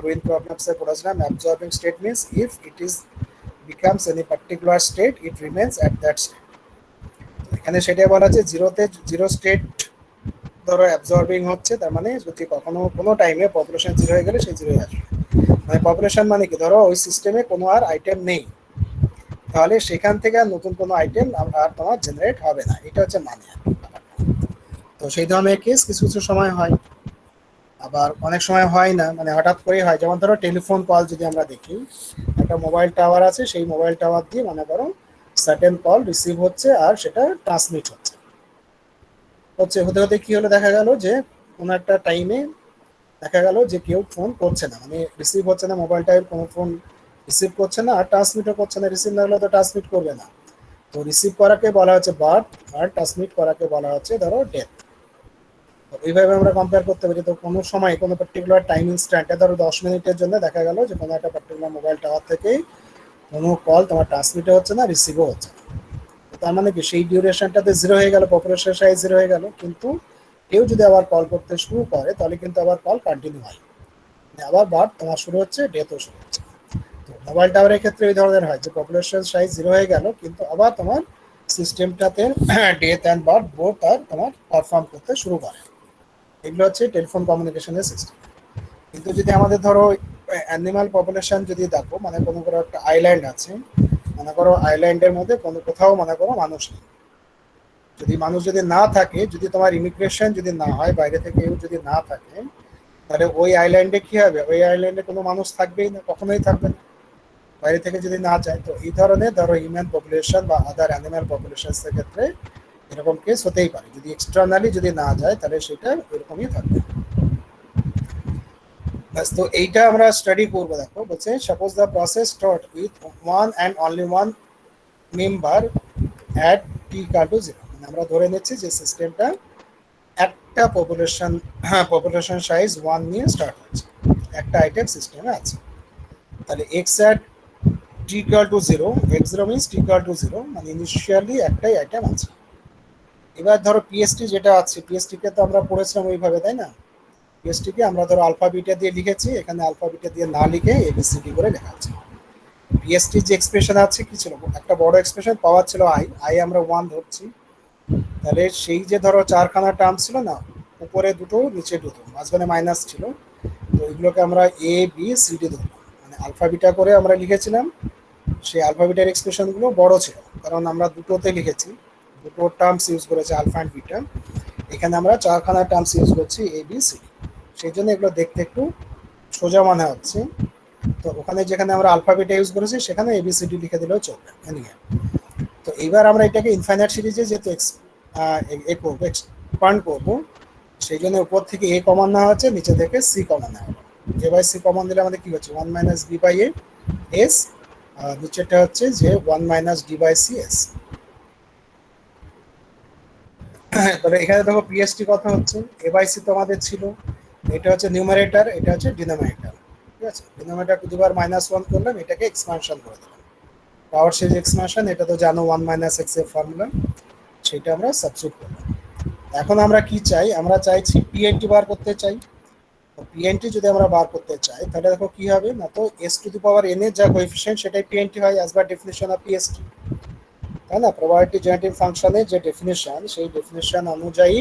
রুইন প্রবলেমসে পড়েছিলাম absorbing state means if it is becomes any particular state it remains at that state। এখানে সেটাই বলা আছে জিরোতে, জিরো স্টেট ধরো অ্যাবজর্বিং হচ্ছে, তার মানে যদি কখনো কোনো টাইমে পপুলেশন জিরো হয়ে গেলে সেই জিরোই আসবে। মানে পপুলেশন মানে কি, ধরো ওই সিস্টেমে কোনো আর আইটেম নেই, তাহলে সেখান থেকে আর নতুন কোনো আইটেম আর তোমার জেনারেট হবে না, এটা হচ্ছে মানে। তো সেই ধরনের কেস কিছু কিছু সময় হয়, আবার অনেক সময় হয় না, মানে হঠাৎ করেই হয়। যেমন ধরো টেলিফোন কল যদি আমরা দেখি, একটা মোবাইল টাওয়ার আছে, সেই মোবাইল টাওয়ার দিয়ে মনে করো সার্টেন কল রিসিভ হচ্ছে আর সেটা ট্রান্সমিট হচ্ছে, হতে হতে কি হলো, দেখা গেল যে কোনো একটা টাইমে দেখা গেল যে কেউ ফোন করছে না, মানে রিসিভ হচ্ছে না, মোবাইলটায় কোনো ফোন রিসিভ করছে না আর ট্রান্সমিটও করছে না, রিসিভ না হলে তো ট্রান্সমিট করবে না। তো রিসিভ করাকে বলা হচ্ছে বার্থ, আর ট্রান্সমিট করাকে বলা হচ্ছে ধরো ডেথ। এইভাবে আমরা কম্পেয়ার করতে পারি। তো কোনো সময় কোনো পার্টিকুলার টাইম ইনস্ট্যান্টে ধরো 10 মিনিটের জন্য দেখা গেল যে কোনো একটা পার্টিকুলার মোবাইল টাওয়ার থেকেই কোনো কল তোমার ট্রান্সমিটও হচ্ছে না, রিসিভও হচ্ছে না। তার মানে কি সেই ডিউরেশনটাতে জিরো হয়ে গেল, পপুলেশন সাইজ জিরো হয়ে গেল, কিন্তু কেউ যদি আবার কল করতে শুরু করে তাহলে কিন্তু আবার কল কন্টিনিউ হয়, মানে আবার বার্থ তোমার শুরু হচ্ছে, ডেথও শুরু হচ্ছে। তো মোবাইল টাওয়ারের ক্ষেত্রে এই ধরনের হয় যে পপুলেশন সাইজ জিরো হয়ে গেল কিন্তু আবার তোমার সিস্টেমটাতে ডেথ অ্যান্ড বার্থ বোথ আর তোমার পারফর্ম করতে শুরু করে। এগুলো হচ্ছে টেলিফোন কমিউনিকেশনের সিস্টেম। কিন্তু যদি আমাদের ধরো অ্যানিমাল পপুলেশন যদি দেখো, মানে কোনো কোনো একটা আইল্যান্ড আছে, মনে করো আইল্যান্ডের মধ্যে কোনো কোথাও মনে করো মানুষ নেই, যদি মানুষ যদি না থাকে, যদি তোমার ইমিগ্রেশন যদি না হয়, বাইরে থেকে কেউ যদি না থাকে, তাহলে ওই আইল্যান্ডে কি হবে, ওই আইল্যান্ডে কোনো মানুষ থাকবেই না, কখনোই থাকবে না বাইরে থেকে যদি না যায়। তো এই ধরনের ধরো হিউম্যান পপুলেশন বা আদার অ্যানিমাল পপুলেশন এর ক্ষেত্রে এরকম কেস হতেই পারে, যদি এক্সটার্নালি যদি না যায় তাহলে সেটা এরকমই থাকবে। তো এইটা আমরা স্টাডি করবো। দেখো বলছে suppose the process start with one and only one member at T equal to zero, মানে আমরা ধরে নিচ্ছি যে সিস্টেমটা একটা পপুলেশন, হ্যাঁ পপুলেশন সাইজ ওয়ান নিয়ে স্টার্ট হচ্ছে, একটা আইটেম সিস্টেমে আছে। তাহলে x at T equal to zero, x zero means T equal to zero, মানে ইনিশিয়ালি একটাই আইটেম আছে। এবার ধরো পিএসটি যেটা আছে, পিএসটি কে তো আমরা পড়েছিলাম ওইভাবে তাই না, পিএসটি কে আমরা ধরো আলফা বিটা দিয়ে লিখেছি, এখানে আলফা বিটা দিয়ে না লিখে এবিসিডি করে লেখা আছে। পিএসটি যে এক্সপ্রেশন আছে কি ছিল, একটা বড় এক্সপ্রেশন পাওয়ার ছিল আই, আই আমরা ওয়ান ধরছি, তাহলে সেই যে ধরো চারখানা টার্ম ছিল না, উপরে দুটো নিচে দুটো মাঝখানে মাইনাস ছিল, তো এগুলোকে আমরা এ বি সি ডি ধরলাম, মানে আলফাবিটা করে আমরা লিখেছিলাম। সেই আলফাবিটার এক্সপ্রেশনগুলো বড় ছিল কারণ আমরা দুটোতে লিখেছি, দুটো টার্মস ইউজ করেছি আলফা অ্যান্ড বিটা, এখানে আমরা চারখানা টার্মস ইউজ করছি এ বি সি, সেই জন্য এগুলো দেখতে একটু সোজা মনে হচ্ছে। তো ওখানে যেখানে আমরা আলফাবিটা ইউজ করেছি সেখানে এবিসিডি লিখে দিলেও চলবে এনিওয়ে। তো এইবার আমরা এটাকে ইনফাইনাইট সিরিজে যেহেতু এক্সপান্ড করবো, সেই জন্য উপর থেকে এ কমন নেওয়া হচ্ছে, নিচে থেকে সি কমন নেওয়া হলো। এ বাই সি কমন দিলে আমাদের কি হচ্ছে, one minus B by A S, আর নিচেটা হচ্ছে যে one minus D by C S. তবে এখানে দেখো পিএসটি কথা হচ্ছে, এ বাই সি তো আমাদের ছিল, এটা হচ্ছে নিউমারেটর, এটা হচ্ছে ডিনোমিনেটর, ঠিক আছে। ডিনোমিনেটর দুবার মাইনাস ওয়ান করলাম, এটাকে এক্সপানশন করে দিলাম, পাওয়ার সিরিজ এক্সপানশন, এটা তো জানো ওয়ান মাইনাস এক্স এর ফর্মুলা, সেটা আমরা সাবস্টিটিউট করলাম। এখন আমরা কি চাই, আমরা চাইছি পিএনটি বার করতে চাই। পিএনটি যদি আমরা বার করতে চাই তাহলে দেখো কি হবে না, তো S to the power N এর যা কোএফিসিয়েন্ট সেটাই পিএনটি হয় as per definition of PST, তাই না। প্রবাবিলিটি জেনারেটিং ফাংশনের যে ডেফিনিশন, সেই ডেফিনিশন অনুযায়ী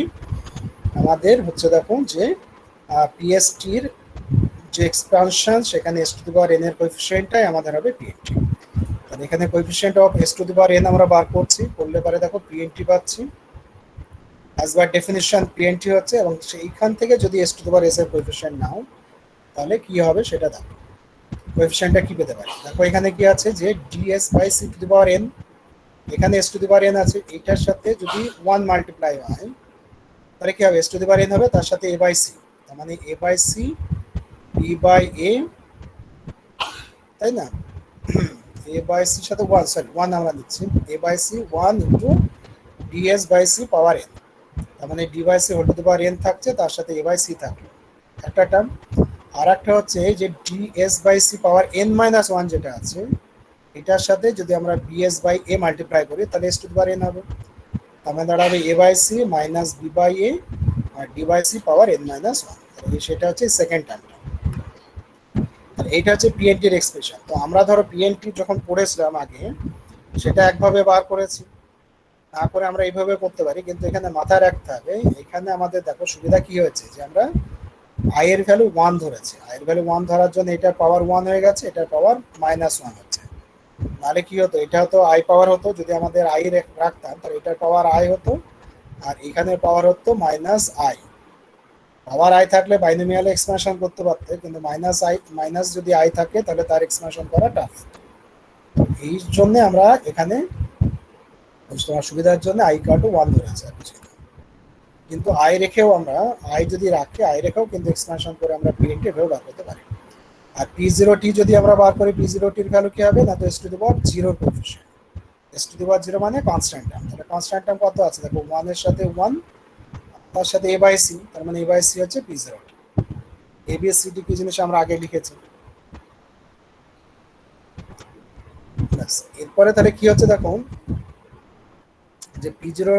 আমাদের হচ্ছে দেখো যে পিএসটির যে এক্সপানশন সেখানে S to the power N এর কোএফিসিয়েন্টটাই আমাদের হবে পিএনটি। তাহলে এখানে coefficient of S to the power N আমরা বার করছি, করলে পরে দেখো পিএনটি পাচ্ছি অ্যাজ বাই ডেফিনিশন পিএনটি হচ্ছে, এবং সেইখান থেকে যদি S to the power S এর কোএফিসিয়েন্ট নাও তাহলে কি হবে সেটা দেখো, কোএফিসিয়েন্টটা কি পেতে পারি। দেখো এখানে কি আছে যে DS by C to the power N, এখানে S to the power N আছে, এইটার সাথে যদি ওয়ান মাল্টিপ্লাই হয় তাহলে কি হবে, S to the power N হবে, তার সাথে এ বাই সি, তার মানে a by C B by এ, তাই না, এ বাই সির সাথে ওয়ান, সরি ওয়ান আমরা নিচ্ছি, A by C one into DS by C power N. তার মানে D by C whole to the power N থাকছে, তার সাথে এ বাই সি থাকলো একটা টার্ম। আর একটা হচ্ছে যে DS by C power N minus one যেটা আছে, এটার সাথে যদি আমরা বিএস বাই এ মাল্টিপ্লাই করি তাহলে S to the power N হবে। তার মানে দাঁড়াবে A by C minus B by A আর D by C power N minus one. সেটা হচ্ছে সেকেন্ড টার্মটা। আর এইটা হচ্ছে পিএনটির এক্সপ্রেশন। তো আমরা ধরো পিএনটি যখন পড়েছিলাম আগে, সেটা একভাবে বার করেছি, না করে আমরা এইভাবে করতে পারি, কিন্তু এখানে মাথায় রাখতে হবে, এখানে আমাদের দেখো সুবিধা কি হয়েছে যে আমরা আই এর ভ্যালু ওয়ান ধরেছি। আই এর ভ্যালু ওয়ান ধরার জন্য এটার পাওয়ার ওয়ান হয়ে গেছে, এটার পাওয়ার মাইনাস ওয়ান হচ্ছে। নাহলে কি হতো, এটা হতো আই পাওয়ার হতো, যদি আমাদের আই রাখতাম তাহলে এটার পাওয়ার আই হতো, আর এখানে পাওয়ার হতো মাইনাস আই। পাওয়ার আই থাকলে বাইনোমিয়াল এক্সপ্যানশন করতে পারতে, কিন্তু মাইনাস আই, মাইনাস যদি আই থাকে তাহলে তার এক্সপ্যানশন করা টাফ। এই জন্য আমরা এখানে তোমার সুবিধার জন্য আই কার্ডও ওয়ান ধরেছে আর কিছু। কিন্তু আই রেখেও আমরা, আই যদি রাখি আই রেখেও কিন্তু এক্সপ্যানশন করে আমরা পিএনটি এভাবে বার করতে পারি। আর পি জিরো টি যদি আমরা বার করি, পি জিরো টির ভ্যালু কি হবে না, তো S to the power zero coefficient. S to the power zero মানে কনস্ট্যান্ট টার্ম। তাহলে কনস্ট্যান্ট টার্ম কত আছে দেখো, ওয়ান এর সাথে ওয়ান, তার সাথে এ বাই সি, তার মানে এ বাই সি হচ্ছে p zero T. A B C T কি জিনিস আমরা আগে লিখেছি। এরপরে তাহলে কি হচ্ছে দেখো, যে পি জিরো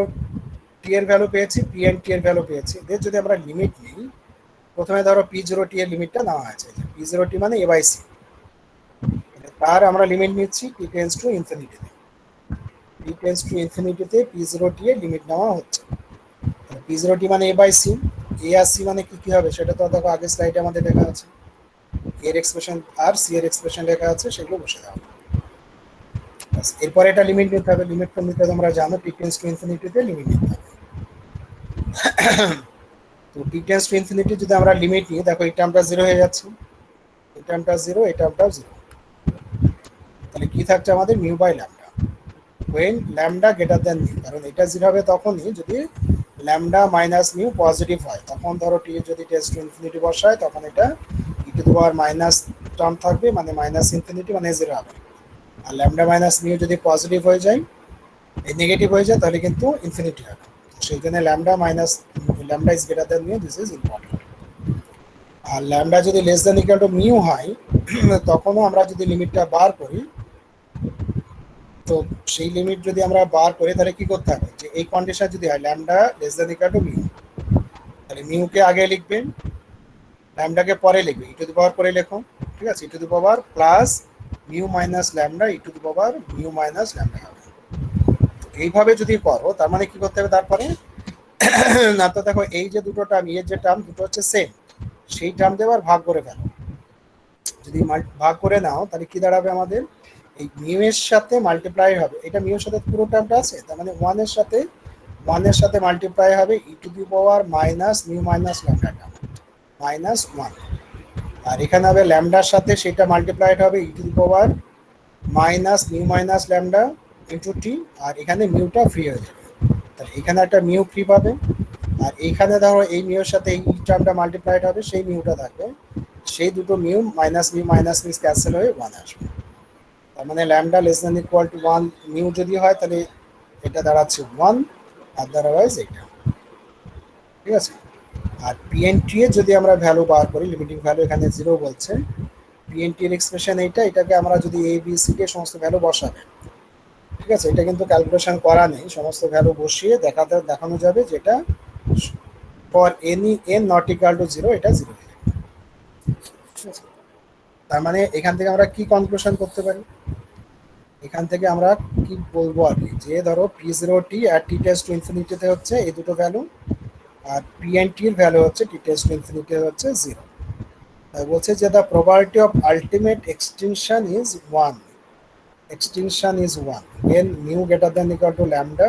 টি এর ভ্যালু পেয়েছি, পি এন টি এর ভ্যালু পেয়েছি, এদের যদি আমরা লিমিট নিই, প্রথমে ধরো পি জিরো টি এর লিমিটটা নেওয়া আছে, পি জিরো টি মানে এ বাই সি, তার আমরা লিমিট নিচ্ছি টি টেন্স টু ইনফিনিটিতে। টি টেন্স টু ইনফিনিটিতে পি জিরো টি এর লিমিট নেওয়া হচ্ছে। পি জিরো টি মানে এ বাই সি, এ আর সি মানে কি কি হবে সেটা তো দেখো আগের স্লাইডে আমাদের লেখা আছে, এর এক্সপ্রেশন আর সি এর এক্সপ্রেশন লেখা আছে, সেগুলো বসে দেওয়া। এরপরে এটা লিমিট নিতে হবে, লিমিট নিতে তোমরা জানো টি টেন্স টু ইনফিনিটিতে লিমিট নিতে হবে। তো টি টেন্স টু ইনফিনিটি যদি আমরা লিমিট নিই, দেখো এই টার্মটা জিরো হয়ে যাচ্ছে, এই টার্মটা জিরো, এই টার্মটাও জিরো। তাহলে কি থাকছে আমাদের, mu by lambda when lambda greater then mu. কারণ এটা জিরো হবে তখনই যদি ল্যামডা মাইনাস মিউ পজিটিভ হয়, তখন ধরো টি যদি টেন্স টু ইনফিনিটি বসায় তখন এটা e to the power minus term থাকবে, মানে মাইনাস ইনফিনিটি মানে জিরো হবে। আর ল্যামডা মাইনাস মিউ যদি পজিটিভ হয়ে যায়, এই নেগেটিভ হয়ে যায়, তাহলে কিন্তু ইনফিনিটি হবে। সেই জন্য lambda minus lambda is greater then mu, this is important. আর ল্যামডা যদি less than equal to mu হয়, তখনও আমরা যদি লিমিটটা বার করি, তো সেই লিমিট যদি আমরা বার করি তাহলে কি করতে হবে, যে এই কন্ডিশন যদি হয় lambda less than equal to mu, তাহলে মিউকে আগে লিখবেন, ল্যামডাকে পরে লিখবে, ই টু দি পাওয়ার পরে লেখো, ঠিক আছে, e to the power plus mu minus lambda e to the power mu minus lambda হবে। এইভাবে যদি করো তার মানে কি করতে হবে তারপরে, না তো দেখো এই যে দুটো টার্ম, এর যে টার্ম দুটো হচ্ছে সেম, সেই টার্ম দিয়ে আবার ভাগ করে ফেলো। যদি ভাগ করে নাও তাহলে কি দাঁড়াবে আমাদের, এই মিউ এর সাথে মাল্টিপ্লাই হবে, এটা মিউ এর সাথে পুরো টার্মটা আছে, তার মানে ওয়ানের সাথে মাল্টিপ্লাই হবে e to the power minus mu minus lambda minus one. আর এখানে হবে ল্যামডার সাথে সেটা মাল্টিপ্লাইড হবে e to the power minus mu minus lambda into t, আর এখানে মিউটা ফ্রি হয়ে যাবে, তাহলে এখানে একটা মিউ ফ্রি পাবে। আর এইখানে ধরো এই মিউর সাথে এই টার্মটা মাল্টিপ্লাইড হবে, সেই মিউটা থাকবে, সেই দুটো মিউ মাইনাস মিউ ক্যান্সেল হয়ে ওয়ান আসবে। তার মানে lambda less than equal to one mu যদি হয় তাহলে এটা দাঁড়াচ্ছে ওয়ান, আদারওয়াইজ এটা, ঠিক আছে। আর পিএনটি এর যদি আমরা ভ্যালু বার করি, লিমিটিং ভ্যালু এখানে জিরো বলছে, পিএনটি এর এক্সপ্রেশন এইটা, এটাকে আমরা যদি এ বি সি কে সমস্ত ভ্যালু বসাবে, ঠিক আছে, এটা কিন্তু ক্যালকুলেশন করা নেই, সমস্ত ভ্যালু বসিয়ে দেখানো যাবে যেটা for any N not equal to zero, এটা জিরো হয়ে যাবে, ঠিক আছে। তার মানে এখান থেকে আমরা কি কনক্লুশন করতে পারি, এখান থেকে আমরা কি বলবো আর কি, যে ধরো পি জিরো টি আর টি টেন্স টু ইনফিনিটিতে হচ্ছে এই দুটো ভ্যালু, আর পি এন টির ভ্যালু হচ্ছে টি টেন্স টু ইনফিনিটি হচ্ছে জিরো। বলছে যে the probability of ultimate extension is one, extinction is 1 when mu greater than equal to lambda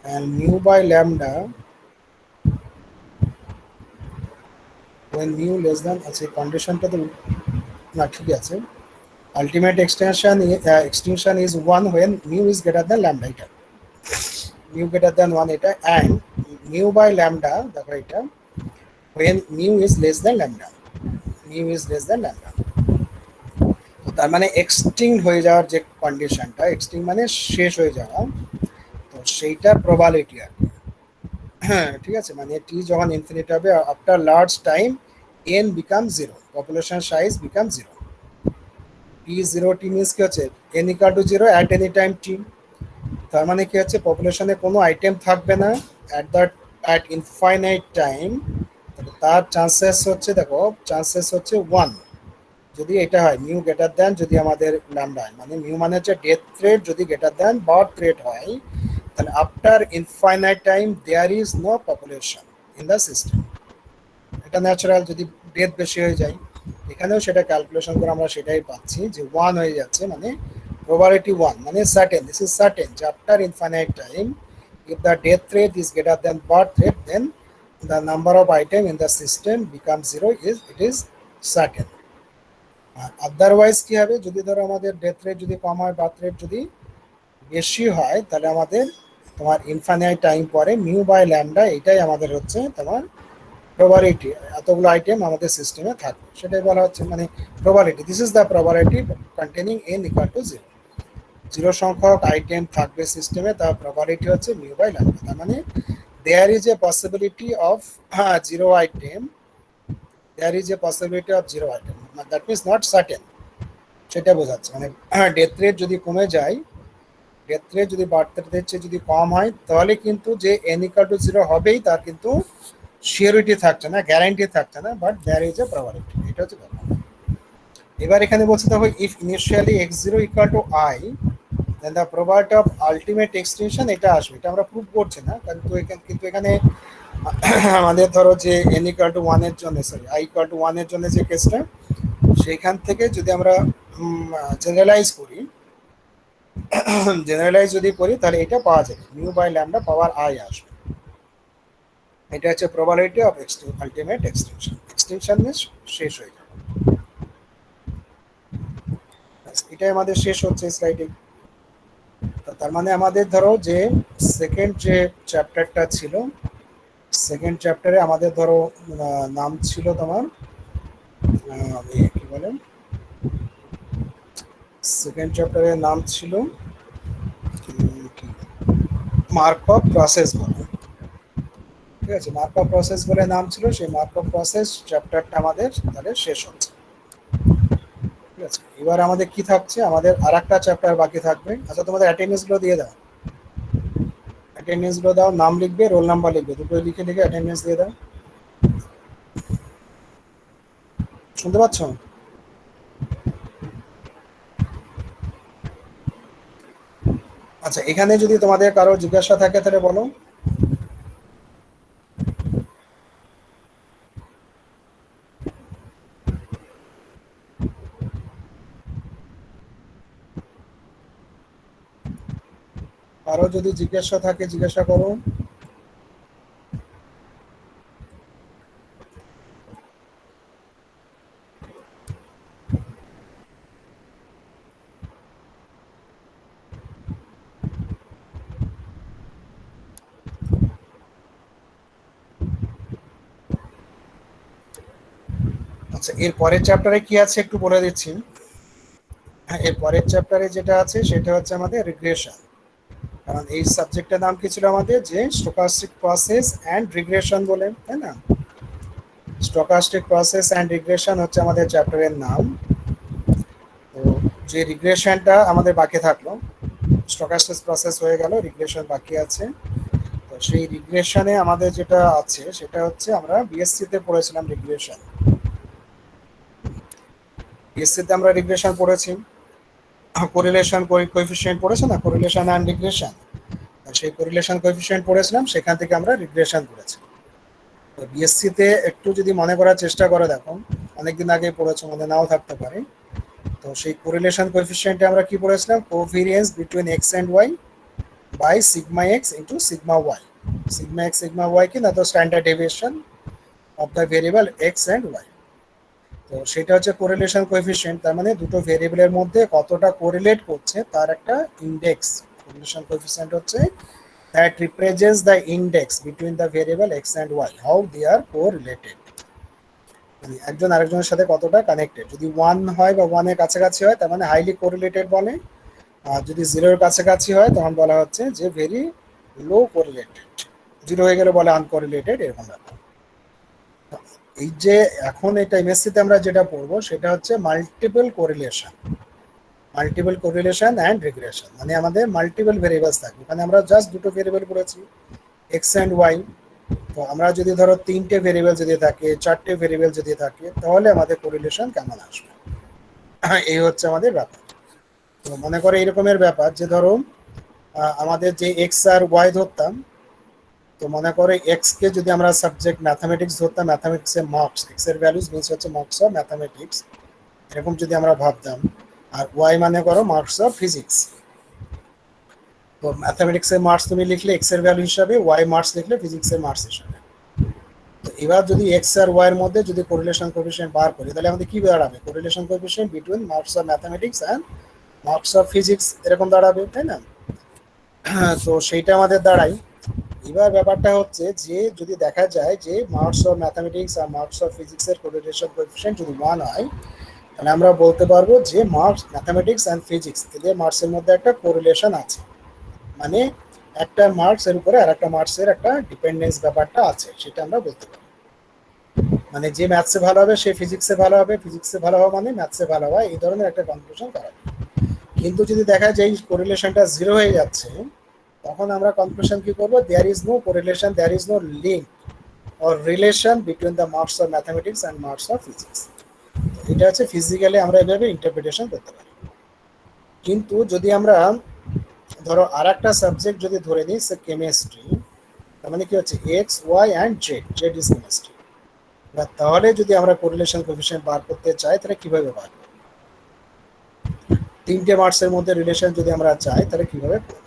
and mu by lambda when mu less than, আচ্ছা কন্ডিশনটা তো না ঠিক আছে, ultimate extinction is 1 when mu is greater than lambda, এটা mu greater than 1 এটা, and mu by lambda দেখো এটা when mu is less than lambda, mu is less than lambda. তার মানে এক্সটিংক্ট হয়ে যাওয়ার যে কন্ডিশনটা, এক্সটিংক্ট মানে শেষ হয়ে যাওয়া, তো সেইটা প্রবাবিলিটি আর কি। হ্যাঁ ঠিক আছে, মানে টি যখন ইনফিনিট হবে after large time n become zero, population size become zero. T zero t means কি হচ্ছে n equal to zero at any time t. তার মানে কি হচ্ছে পপুলেশনে কোনো আইটেম থাকবে না অ্যাট ইনফাইনাইট টাইম, তার চান্সেস হচ্ছে, দেখো চান্সেস হচ্ছে ওয়ান যদি এটা হয় মিউ গ্রেটার দেন যদি আমাদের ল্যামডা হয়, মানে মিউ মানে হচ্ছে ডেথ রেট যদি গ্রেটার দেন বার্থ রেট হয়, তাহলে after infinite time there is no population in the system. এটা ন্যাচারাল, যদি ডেথ বেশি হয়ে যায়, এখানেও সেটা ক্যালকুলেশন করে আমরা সেটাই পাচ্ছি যে ওয়ান হয়ে যাচ্ছে, মানে probability 1 মানে certain, this is certain যে after infinite time if the death rate is greater than birth rate then the number of item in the system becomes zero, is it is certain। আর otherwise কি হবে, যদি ধরো আমাদের death rate যদি কম হয় birth rate যদি বেশি হয়, তাহলে আমাদের তোমার ইনফাইনাইট টাইম পরে মিউ বাই ল্যামডা এটাই আমাদের হচ্ছে তোমার প্রবাবিলিটি, এতগুলো আইটেম আমাদের সিস্টেমে থাকবে সেটাই বলা হচ্ছে মানে probability. This is the probability containing N equal to zero. Zero সংখ্যক আইটেম থাকবে সিস্টেমে, তার প্রবাবিলিটি হচ্ছে মিউ বাই ল্যামডা। তার মানে there is a possibility of zero item, there is a possibility of zero item, that means not certain, সেটা বোঝাচ্ছে। মানে ডেথ রেট যদি কমে যায়, ডেথ রেট যদি বার্থ রেটের চেয়ে যদি কম হয়, তাহলে কিন্তু যে এন ইকুয়াল টু জিরো হবেই তার কিন্তু সিওরিটি থাকছে না, গ্যারান্টি থাকছে না, but there is a probability, এটা হচ্ছে ব্যাপার। এবার এখানে বলছে দেখো if initially x zero equal to i then the probability of ultimate extinction, এটা আসবে, এটা আমরা প্রুভ করছি না কিন্তু এখানে আমাদের ধরো যে এন ইকুয়াল টু ওয়ানের জন্য, সরি আই ইকুয়াল টু ওয়ানের জন্য যে কেসটা, সেইখান থেকে যদি আমরা জেনারেলাইজ করি, জেনারেলাইজ যদি করি তাহলে এটা পাওয়া যাবে mu by lambda power i আসবে। এটা হচ্ছে probability of ultimate extinction, extinction means শেষ হয়ে যাবে। এটাই আমাদের শেষ হচ্ছে স্লাইডে। তার মানে আমাদের ধরো যে সেকেন্ড যে চ্যাপ্টারটা ছিল, সেকেন্ড চ্যাপ্টারে আমাদের ধরো নাম ছিল তোমার কি বলে, সেকেন্ড চ্যাপ্টারের নাম ছিল মার্কঅফ প্রসেস বলে, ঠিক আছে, মার্কঅফ প্রসেস বলে নাম ছিল। সেই মার্কঅফ প্রসেস চ্যাপ্টারটা আমাদের তাহলে শেষ হচ্ছে, ঠিক আছে। এবার আমাদের কি থাকছে, আমাদের আর একটা চ্যাপ্টার বাকি থাকবে। আচ্ছা তোমাদের অ্যাটেন্ডেন্সগুলো দিয়ে দাও, অ্যাটেন্ডেন্সগুলো দাও, নাম লিখবে রোল নাম্বার লিখবে, দুটোই লিখে লিখে অ্যাটেন্ডেন্স দিয়ে দাও। শুনতে পাচ্ছ? আচ্ছা এখানে যদি তোমাদের কারো জিজ্ঞাসা থাকে তাহলে বলো। কারো যদি জিজ্ঞাসা থাকে জিজ্ঞাসা করো। আচ্ছা এর পরের চ্যাপ্টারে কি আছে একটু বলে দিচ্ছি। হ্যাঁ এর পরের চ্যাপ্টারে যেটা আছে সেটা হচ্ছে আমাদের রিগ্রেশন, কারণ এই সাবজেক্টের নাম কি ছিল আমাদের, যে স্টোকাস্টিক প্রসেস অ্যান্ড রিগ্রেশন বলে, তাই না? স্টোকাস্টিক প্রসেস অ্যান্ড রিগ্রেশন হচ্ছে আমাদের চ্যাপ্টারের নাম। তো যে রিগ্রেশনটা আমাদের বাকি থাকলো, স্টোকাস্টিক প্রসেস হয়ে গেল, রিগ্রেশন বাকি আছে। তো সেই রিগ্রেশনে আমাদের যেটা আছে সেটা হচ্ছে আমরা বিএসসিতে পড়েছিলাম রিগ্রেশন, বিএসসিতে আমরা রিগ্রেশন পড়েছি, কোরিলেশন কোএফিসিয়েন্ট পড়েছে না, কোরিলেশন অ্যান্ড রিগ্রেশন, সেই কোরিলেশন কোএফিসিয়েন্ট পড়েছিলাম, সেখান থেকে আমরা রিগ্রেশন করেছি। তো বিএসসিতে একটু যদি মনে করার চেষ্টা করে দেখো, অনেকদিন আগে পড়েছো, মনে নাও থাকতে পারে। তো সেই কোরিলেশন কোএফিসিয়েন্টে আমরা কি পড়েছিলাম, covariance between x and y by sigma x into sigma y. Sigma x sigma y কি না, তো standard deviation of the variable x and y. তো সেটা হচ্ছে কোরিলেশন কোএফিসিয়েন্ট, তার মানে দুটো ভেরিয়েবলের মধ্যে কতটা কোরিলেট করছে তার একটা ইন্ডেক্স। কোরিলেশন কোএফিসিয়েন্ট হচ্ছে that represents the index between the variable x and y, how they are correlated. মানে একজন আরেকজনের সাথে কতটা কানেক্টেড। যদি 1 হয় বা 1 এর কাছাকাছি হয় তার মানে হাইলি কোরিলেটেড বলে, আর যদি 0 এর কাছাকাছি হয় তখন বলা হচ্ছে যে ভেরি লো কোরিলেটেড, 0 হয়ে গেলে বলে আনকোরিলেটেড, এরকম ব্যাপার। এই যে এখন এটা এমএসসিতে আমরা যেটা পড়বো সেটা হচ্ছে multiple correlation, multiple correlation and regression. মানে আমাদের মাল্টিপল ভেরিয়েবলস থাকবে, মানে আমরা জাস্ট দুটো ভেরিয়েবল পড়েছি এক্স অ্যান্ড ওয়াই। তো আমরা যদি ধরো 3টে ভেরিয়েবল যদি থাকে, 4টে ভেরিয়েবল যদি থাকে, তাহলে আমাদের কোরিলেশন কেমন আসবে, এই হচ্ছে আমাদের ব্যাপার। তো মনে করে এরকমের ব্যাপার যে ধরো আমাদের যে এক্স আর ওয়াই ধরতাম, তো মনে করে এক্স কে যদি আমরা সাবজেক্ট ম্যাথামেটিক্স ধরতাম, ম্যাথামেটিক্সের মার্কস, এক্স এর ভ্যালুস মিনস হচ্ছে মার্কস অফ ম্যাথামেটিক্স, এরকম যদি আমরা ভাবতাম, আর ওয়াই মানে করো মার্কস অফ ফিজিক্স। তো ম্যাথামেটিক্সের মার্কস তুমি লিখলে এক্স এর ভ্যালু হিসাবে, ওয়াই মার্কস লিখলে ফিজিক্সের মার্কস হিসাবে। তো এবার যদি এক্স আর ওয়াই এর মধ্যে যদি কোরিলেশন কোএফিশিয়েন্ট বার করি, তাহলে আমাদের কি দাঁড়াবে, correlation coefficient between marks of mathematics and marks of physics, এরকম দাঁড়াবে, তাই না? তো সেইটা আমাদের দাঁড়ায়। এবার ব্যাপারটা হচ্ছে যে যদি দেখা যায় যে মার্কস অফ ম্যাথামেটিক্স আর মার্কস অফ ফিজিক্সের কোরিলেশন কোএফিশিয়েন্ট যদি 1 হয়, তাহলে আমরা বলতে পারবো যে মার্কস ম্যাথামেটিক্স অ্যান্ড ফিজিক্স এদের মার্কসের মধ্যে একটা কোরিলেশন আছে, মানে একটা মার্কস এর উপরে আর একটা মার্কসের একটা ডিপেন্ডেন্স ব্যাপারটা আছে, সেটা আমরা বলতে পারি। মানে যে ম্যাথসে ভালো হবে সে ফিজিক্সে ভালো হবে, ফিজিক্সে ভালো হবে মানে ম্যাথসে ভালো হয়, এই ধরনের একটা কনক্লুশন করা যায়। কিন্তু যদি দেখা যায় এই কোরিলেশনটা 0 হয়ে যাচ্ছে, তখন আমরা কনক্লুশন কি করবো, there is no correlation, there is no link or relation between the marks of mathematics and marks of physics. এটা হচ্ছে ফিজিক্যালি আমরা এভাবে ইন্টারপ্রিটেশন করতে পারি। কিন্তু যদি আমরা ধরো আর একটা সাবজেক্ট যদি ধরে নিই সে কেমিস্ট্রি, তার মানে কি হচ্ছে x y and z, z is chemistry. তাহলে যদি আমরা কোরিলেশন কোএফিশিয়েন্ট বার করতে চাই তাহলে কিভাবে বার করব, 3টে মার্কসের মধ্যে রিলেশন যদি আমরা চাই তাহলে কিভাবে করব,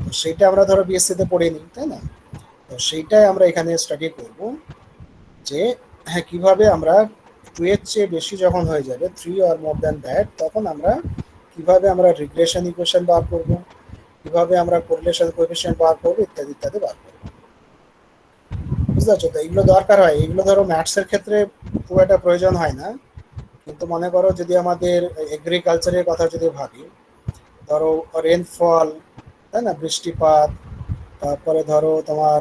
তো সেইটা আমরা ধরো বিএসসি তে পড়ে নিই, তাই না? তো সেইটাই আমরা এখানে স্টাডি করব যে হ্যাঁ কিভাবে আমরা 2 এর চেয়ে বেশি যখন হয়ে যাবে, 3 অর মোর দ্যান দ্যাট, তখন আমরা কিভাবে আমরা রিগ্রেশন ইকুয়েশন বার করব, কিভাবে আমরা কোরিলেশন কোএফিশিয়েন্ট বার করব, ইত্যাদি ইত্যাদি বার করব। বুঝতে পারছো? তো এইগুলো দরকার হয়, এইগুলো ধরো ম্যাথসের ক্ষেত্রে খুব একটা প্রয়োজন হয় না, কিন্তু মনে করো যদি আমাদের এগ্রিকালচারের কথা যদি ভাবি, ধরো রেনফল, তাই না, বৃষ্টিপাত, তারপরে ধরো তোমার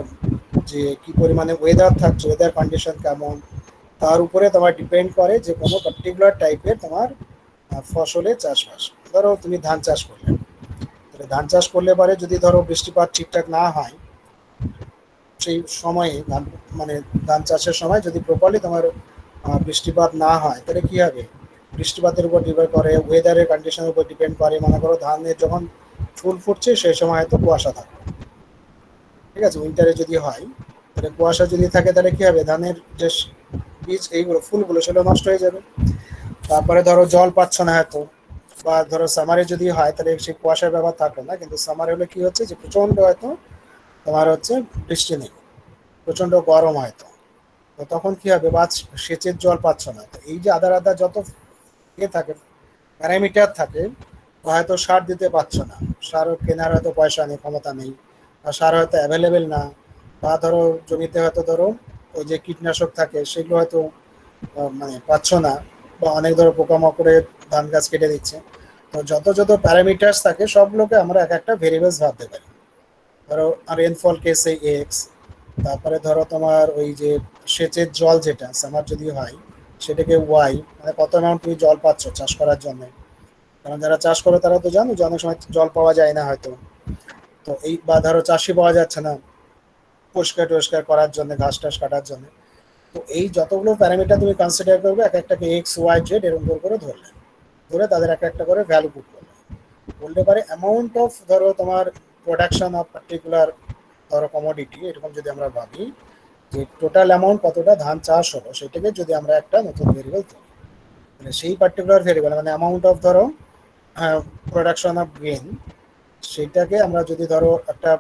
যে কি পরিমাণে ওয়েদার থাকছে, ওয়েদার কন্ডিশন কেমন, তার উপরে তোমার ডিপেন্ড করে যে কোনো পার্টিকুলার টাইপের তোমার ফসলের চাষবাস। ধরো তুমি ধান চাষ করলে, তাহলে ধান চাষ করলে পরে যদি ধরো বৃষ্টিপাত ঠিকঠাক না হয় সেই সময়ে, ধান মানে ধান চাষের সময় যদি প্রপারলি তোমার বৃষ্টিপাত না হয়, তাহলে কি হবে, বৃষ্টিপাতের উপর ডিপেন্ড করে, ওয়েদারের কন্ডিশনের উপর ডিপেন্ড করে। মনে করো ধানের যখন ফুল ফুটছে সেই সময় হয়তো কুয়াশা থাকবে, ঠিক আছে, উইন্টারে যদি হয়, তাহলে কুয়াশা যদি থাকে তাহলে কি হবে, ধানের যে বীজ এইগুলো ফুলগুলো সেগুলো নষ্ট হয়ে যাবে। তারপরে ধরো জল পাচ্ছ না হয়তো, বা ধরো সামারে যদি হয় তাহলে সেই কুয়াশার ব্যাপার থাকলো না, কিন্তু সামারে হলে কি হচ্ছে যে প্রচন্ড হয়তো তোমার হচ্ছে বৃষ্টি নেই, প্রচন্ড গরম হয়তো, তো তখন কি হবে, বা সেচের জল পাচ্ছ না। তো এই যে আদার আদার যত ইয়ে থাকে, প্যারামিটার থাকে, হয়তো সার দিতে পারছো না, সার কেনার হয়তো পয়সা নেই, ক্ষমতা নেই, বা সার হয়তো অ্যাভেলেবেল না, বা ধরো জমিতে হয়তো ধরো ওই যে কীটনাশক থাকে সেগুলো হয়তো মানে পাচ্ছ না, বা অনেক ধরো পোকামাকড়ে ধান গাছ কেটে দিচ্ছে। তো যত যত প্যারামিটার্স থাকে সবগুলোকে আমরা এক একটা ভেরিয়েবলস ভাবতে পারি। ধরো রেনফল কেসে এক্স, তারপরে ধরো তোমার ওই যে সেচের জল যেটা সামার যদি হয় সেটাকে ওয়াই, মানে কত অ্যামাউন্ট তুমি জল পাচ্ছ চাষ করার জন্য। কারণ যারা চাষ করে তারা তো জানো যে অনেক সময় জল পাওয়া যায় না হয়তো, তো এই বা ধরো চাষি পাওয়া যাচ্ছে না পরিষ্কার টরিষ্কার করার জন্য, ঘাস টাস কাটার জন্য। তো এই যতগুলো প্যারামিটার তুমি কনসিডার করবে, এক একটাকে এক্স ওয়াই জেড এরকম করে ধরলে, ধরে তাদের একটা একটা করে ভ্যালু পুট করলে, বলতে পারে অ্যামাউন্ট অফ ধরো তোমার প্রোডাকশন অফ পার্টিকুলার ধরো কমোডিটি, এরকম যদি আমরা ভাবি যে টোটাল অ্যামাউন্ট কতটা ধান চাষ হলো, সেটাকে যদি আমরা একটা নতুন ভেরিয়েবল ধরি, মানে সেই পার্টিকুলার ভেরিয়েবল মানে অ্যামাউন্ট অফ ধরো প্রোডাকশন অফ গ্রেন, সেইটাকে আমরা যদি ধরো একটা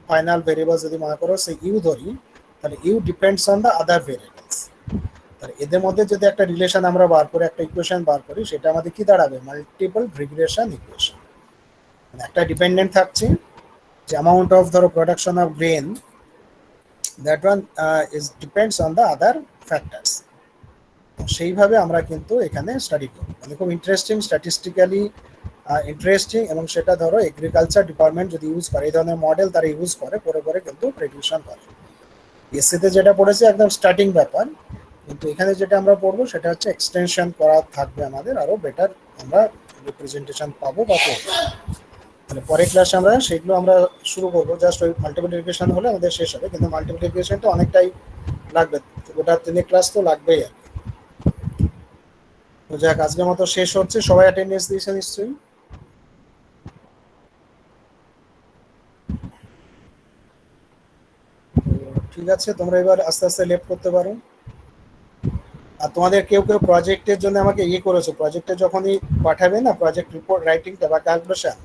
ফাইনাল ভেরিয়েবল যদি মনে করো সেই ইউ ধরি, তাহলে u depends on the other variables. তাহলে এদের মধ্যে যদি একটা রিলেশন আমরা বার করে একটা ইকুয়েশন বার করি, সেটা আমাদের কি দাঁড়াবে, মাল্টিপল রিগ্রেশন ইকুয়েশন। মানে একটা ডিপেন্ডেন্ট থাকছে যে অ্যামাউন্ট অফ ধরো production of grain, that one is depends on the other factors. সেইভাবে আমরা কিন্তু এখানে স্টাডি করব, মানে খুব ইন্টারেস্টিং, স্ট্যাটিস্টিক্যালি ইন্টারেস্টিং, এবং সেটা ধরো এগ্রিকালচার ডিপার্টমেন্ট যদি ইউজ করে, এই ধরনের মডেল তারা ইউজ করে পরে পরে কিন্তু প্রেডিকশন করে। এসসিতে যেটা পড়েছে একদম স্টার্টিং ব্যাপার, কিন্তু এখানে যেটা আমরা পড়বো সেটা হচ্ছে এক্সটেনশন করা থাকবে আমাদের, আরো বেটার আমরা রিপ্রেজেন্টেশন পাবো বা করবো। মানে পরের ক্লাসে আমরা সেগুলো আমরা শুরু করবো, জাস্ট ওই মাল্টিপ্লিকেশন হলে আমাদের শেষ হবে, কিন্তু মাল্টিপ্লিকেশনটা অনেকটাই লাগবে, ওটা 3 ক্লাস তো লাগবেই আর কি। তো যাক, আজকের মতো শেষ হচ্ছে, সবাই অ্যাটেন্ডেন্স দিয়েছে নিশ্চয়ই? ঠিক আছে, তোমরা এবার আস্তে আস্তে লেফট করতে পারো। আর তোমাদের কেউ কেউ প্রজেক্টের জন্য আমাকে করেছো, প্রজেক্টে যখনই পাঠাবে না প্রজেক্ট রিপোর্ট রাইটিংটা বা ক্যালকুলেশন,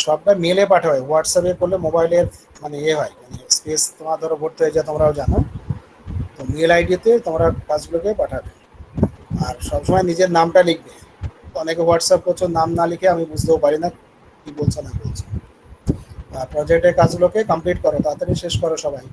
সবটা মেলে পাঠাবে, হোয়াটসঅ্যাপে করলে মোবাইলের মানে হয়, মানে স্পেস তোমার ধরো ভর্তি হয়ে যায়, তোমরাও জানো। তো মেল আইডিতে তোমরা কাজগুলোকে পাঠাবে, আর সবসময় নিজের নামটা লিখবে। অনেকে হোয়াটসঅ্যাপ করছো, নাম না লিখে আমি বুঝতেও পারি না কি বলছো না বলছো। প্রজেক্টের কাজগুলোকে কমপ্লিট করো, তাড়াতাড়ি শেষ করো সবাই।